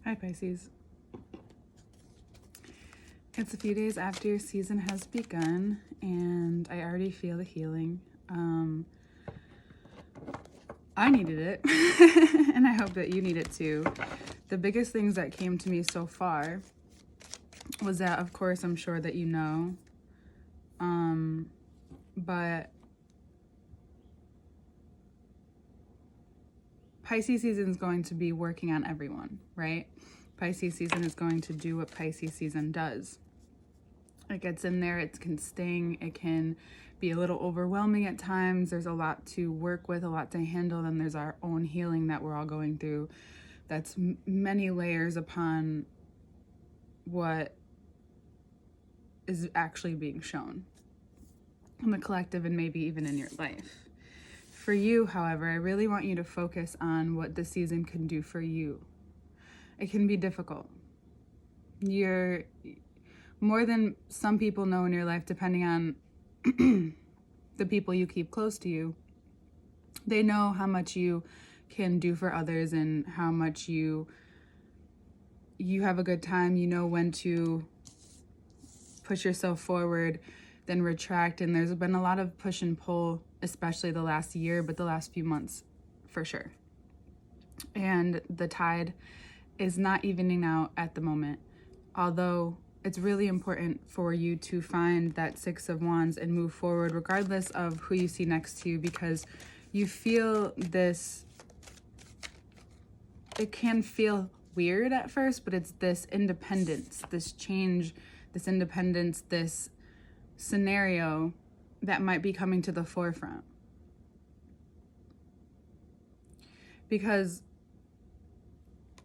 Hi, Pisces. It's a few days after your season has begun, and I already feel the healing. I needed it, and I hope that you need it too. The biggest things that came to me so far was that, of course, I'm sure that you know, but Pisces season is going to be working on everyone, right? Pisces season is going to do what Pisces season does. It gets in there, it can sting, it can be a little overwhelming at times. There's a lot to work with, a lot to handle. Then there's our own healing that we're all going through. That's many layers upon what is actually being shown in the collective and maybe even in your life. For you, however, I really want you to focus on what this season can do for you. It can be difficult. You're more than some people know in your life, depending on the people you keep close to you. They know how much you can do for others and how much you have a good time. You know when to push yourself forward, then retract. And there's been a lot of push and pull, especially the last year, but the last few months for sure. And the tide is not evening out at the moment, although it's really important for you to find that Six of Wands and move forward regardless of who you see next to you, because you feel this, it can feel weird at first, but it's this independence, this change, this independence, this scenario that might be coming to the forefront. Because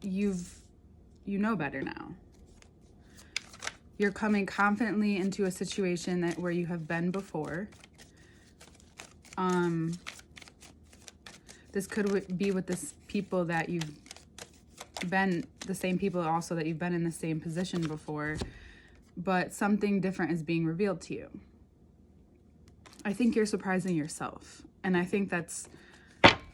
you know better now. You're coming confidently into a situation where you have been before. This could be with the people that you've been, the same people also that you've been in the same position before, but something different is being revealed to you. I think you're surprising yourself, and I think that's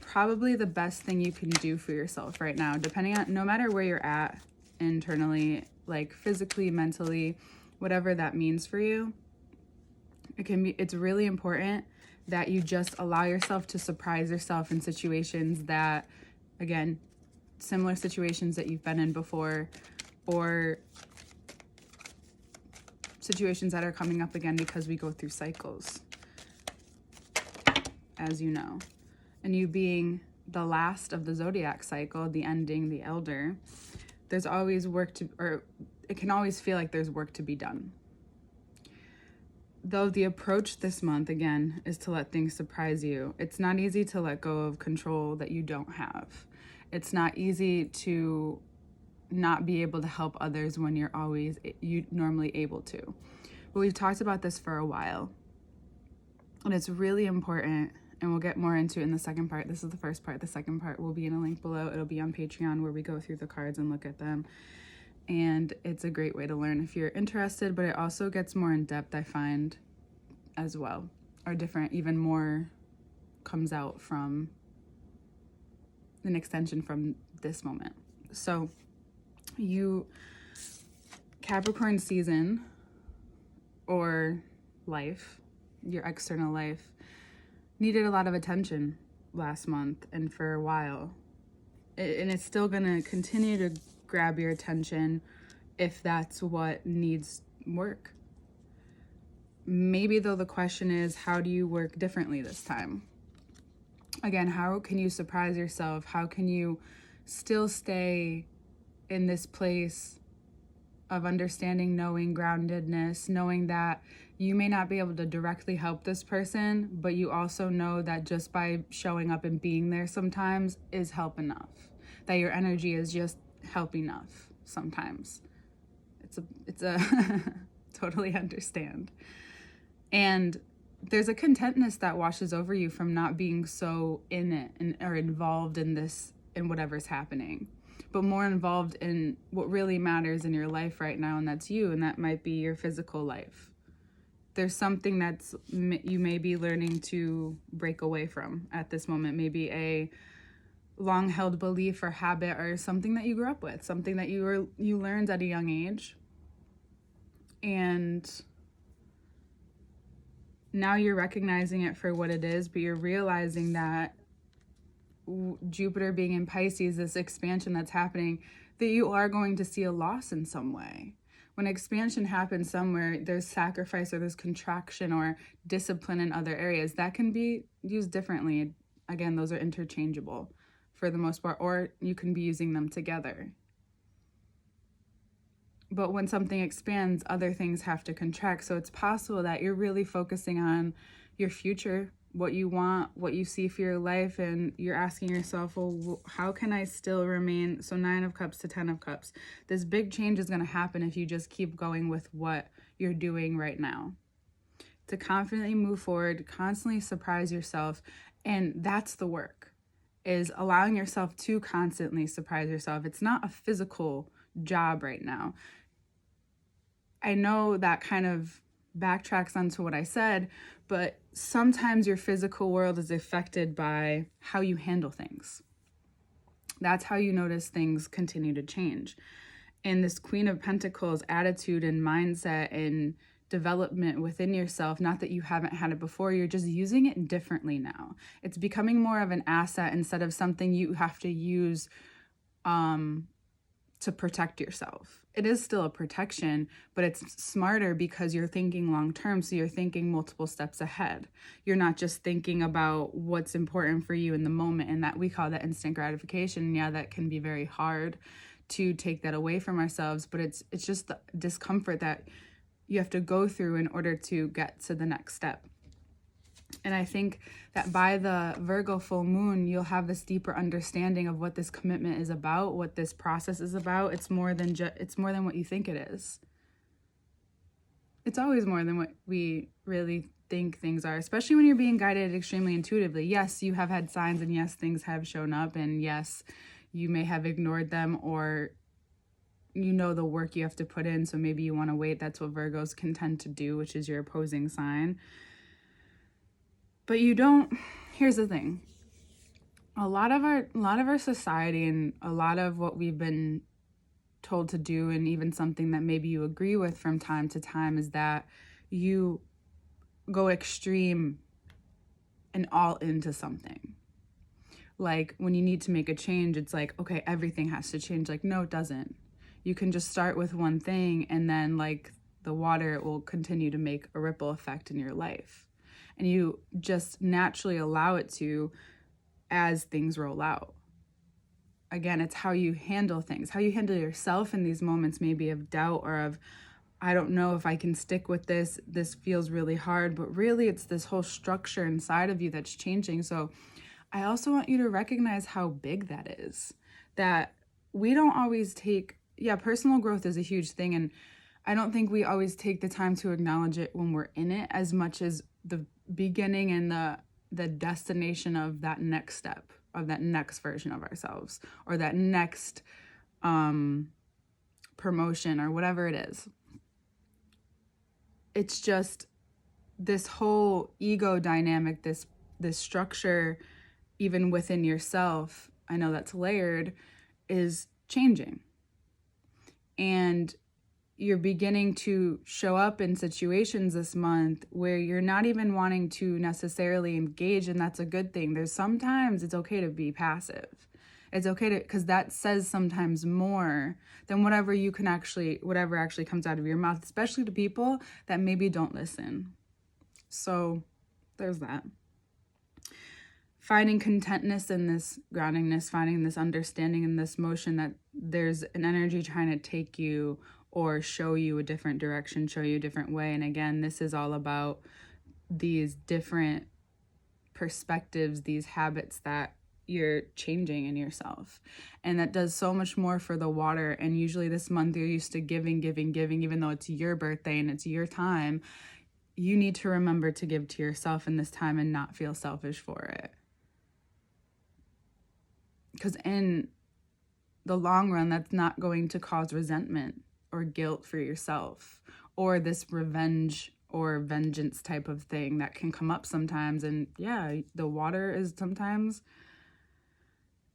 probably the best thing you can do for yourself right now, depending on, no matter where you're at internally, like physically, mentally, whatever that means for you. It's really important that you just allow yourself to surprise yourself in situations that, again, similar situations that you've been in before, or situations that are coming up again, because we go through cycles, as you know. And you being the last of the zodiac cycle, the ending, the elder, there's always work to, or it can always feel like there's work to be done. Though the approach this month, again, is to let things surprise you. It's not easy to let go of control that you don't have. It's not easy to not be able to help others when you're normally able to. But we've talked about this for a while. And it's really important, and we'll get more into it in the second part. This is the first part. The second part will be in a link below. It'll be on Patreon, where we go through the cards and look at them. And it's a great way to learn if you're interested, but it also gets more in depth, I find, as well. Or different, even more comes out from an extension from this moment. So you, Capricorn season, or life, your external life, needed a lot of attention last month and for a while. And it's still going to continue to grab your attention if that's what needs work. Maybe, though, the question is, how do you work differently this time? Again, how can you surprise yourself? How can you still stay in this place of understanding, knowing, groundedness, knowing that you may not be able to directly help this person, but you also know that just by showing up and being there sometimes is help enough, that your energy is just help enough sometimes. It's a totally understand. And there's a contentness that washes over you from not being so in it or involved in this, in whatever's happening, but more involved in what really matters in your life right now, and that's you, and that might be your physical life. There's something that's you may be learning to break away from at this moment, maybe a long held belief or habit or something that you grew up with, something that you learned at a young age. And now you're recognizing it for what it is, but you're realizing that Jupiter being in Pisces, this expansion that's happening, that you are going to see a loss in some way. When expansion happens somewhere, there's sacrifice or there's contraction or discipline in other areas. That can be used differently. Again, those are interchangeable for the most part, or you can be using them together. But when something expands, other things have to contract. So it's possible that you're really focusing on your future, what you want, what you see for your life, and you're asking yourself, well, how can I still remain? So 9 of Cups to 10 of Cups. This big change is going to happen if you just keep going with what you're doing right now. To confidently move forward, constantly surprise yourself, and that's the work, is allowing yourself to constantly surprise yourself. It's not a physical job right now. I know that kind of backtracks onto what I said, but sometimes your physical world is affected by how you handle things. That's how you notice things continue to change. And this Queen of Pentacles attitude and mindset and development within yourself, not that you haven't had it before, you're just using it differently now. It's becoming more of an asset instead of something you have to use to protect yourself. It is still a protection, but it's smarter because you're thinking long term. So you're thinking multiple steps ahead. You're not just thinking about what's important for you in the moment, and that we call that instant gratification. And yeah, that can be very hard to take that away from ourselves, but it's just the discomfort that you have to go through in order to get to the next step. And I think that by the Virgo full moon, you'll have this deeper understanding of what this commitment is about, what this process is about. It's more than what you think it is. It's always more than what we really think things are, especially when you're being guided extremely intuitively. Yes, you have had signs, and yes, things have shown up, and yes, you may have ignored them, or you know the work you have to put in, so maybe you want to wait. That's what Virgos can tend to do, which is your opposing sign. But you don't. Here's the thing. A lot of our society and a lot of what we've been told to do, and even something that maybe you agree with from time to time, is that you go extreme and all into something. Like when you need to make a change, it's like, okay, everything has to change. Like, no, it doesn't. You can just start with one thing, and then like the water, it will continue to make a ripple effect in your life. And you just naturally allow it to as things roll out. Again, it's how you handle things, how you handle yourself in these moments, maybe of doubt or of, I don't know if I can stick with this. This feels really hard, but really it's this whole structure inside of you that's changing. So I also want you to recognize how big that is, that we don't always take, personal growth is a huge thing. And I don't think we always take the time to acknowledge it when we're in it as much as the beginning and the destination of that next step, of that next version of ourselves, or that next promotion or whatever it is. It's just this whole ego dynamic, this structure, even within yourself, I know that's layered, is changing. And you're beginning to show up in situations this month where you're not even wanting to necessarily engage, and that's a good thing. There's sometimes it's okay to be passive. It's okay to, because that says sometimes more than whatever actually comes out of your mouth, especially to people that maybe don't listen. So there's that. Finding contentness in this groundingness, finding this understanding in this motion that there's an energy trying to take you or show you a different direction, show you a different way. And again, this is all about these different perspectives, these habits that you're changing in yourself. And that does so much more for the water. And usually this month you're used to giving, even though it's your birthday and it's your time. You need to remember to give to yourself in this time and not feel selfish for it. Because in the long run, that's not going to cause resentment or guilt for yourself, or this revenge or vengeance type of thing that can come up sometimes. And yeah, the water is sometimes,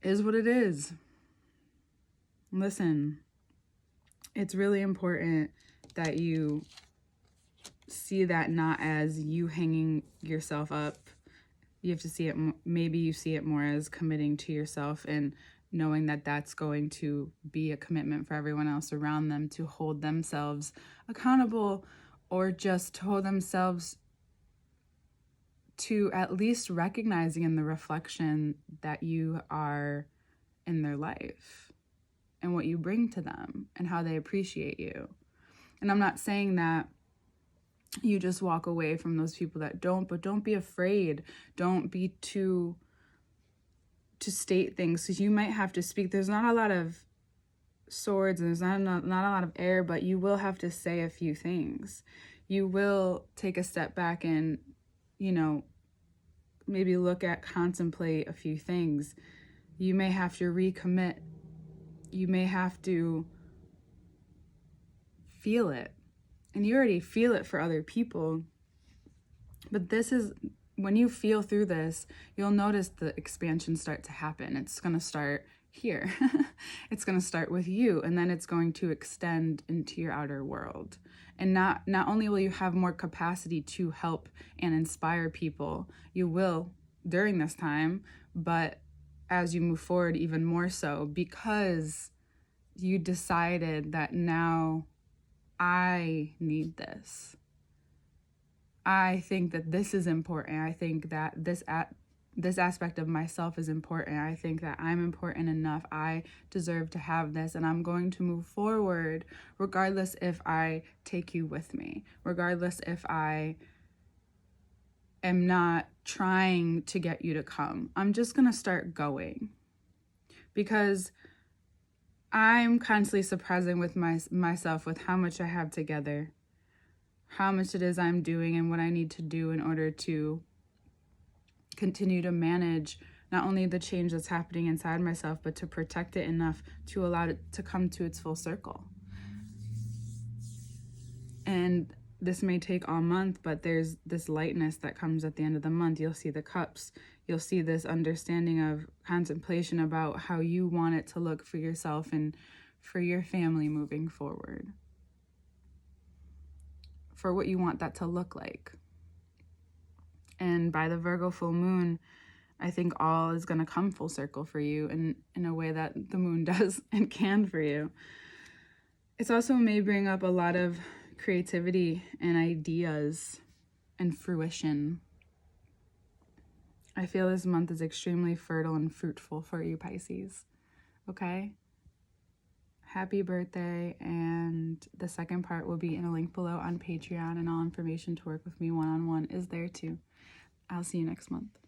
is what it is. Listen, it's really important that you see that not as you hanging yourself up. You have to see it, maybe you see it more as committing to yourself and knowing that that's going to be a commitment for everyone else around them to hold themselves accountable, or just to hold themselves to at least recognizing in the reflection that you are in their life and what you bring to them and how they appreciate you. And I'm not saying that you just walk away from those people that don't, but don't be afraid. Don't be to state things, because you might have to speak. There's not a lot of swords and there's not a lot of air, but you will have to say a few things. You will take a step back and, maybe contemplate a few things. You may have to recommit. You may have to feel it. And you already feel it for other people. But this is, when you feel through this, you'll notice the expansion start to happen. It's going to start here. It's going to start with you, and then it's going to extend into your outer world. And not only will you have more capacity to help and inspire people, you will during this time, but as you move forward, even more so, because you decided that now I need this. I think that this is important. I think that this aspect of myself is important. I think that I'm important enough. I deserve to have this, and I'm going to move forward regardless if I take you with me, regardless if I am not trying to get you to come. I'm just going to start going, because I'm constantly surprising with myself with how much I have together, how much it is I'm doing, and what I need to do in order to continue to manage not only the change that's happening inside myself, but to protect it enough to allow it to come to its full circle. And this may take all month, but there's this lightness that comes at the end of the month. You'll see the cups. You'll see this understanding of contemplation about how you want it to look for yourself and for your family moving forward, for what you want that to look like. And by the Virgo full moon, I think all is going to come full circle for you in a way that the moon does and can for you. It's also may bring up a lot of creativity and ideas and fruition. I feel this month is extremely fertile and fruitful for you, Pisces. Okay? Happy birthday, and the second part will be in a link below on Patreon, and all information to work with me one-on-one is there too. I'll see you next month.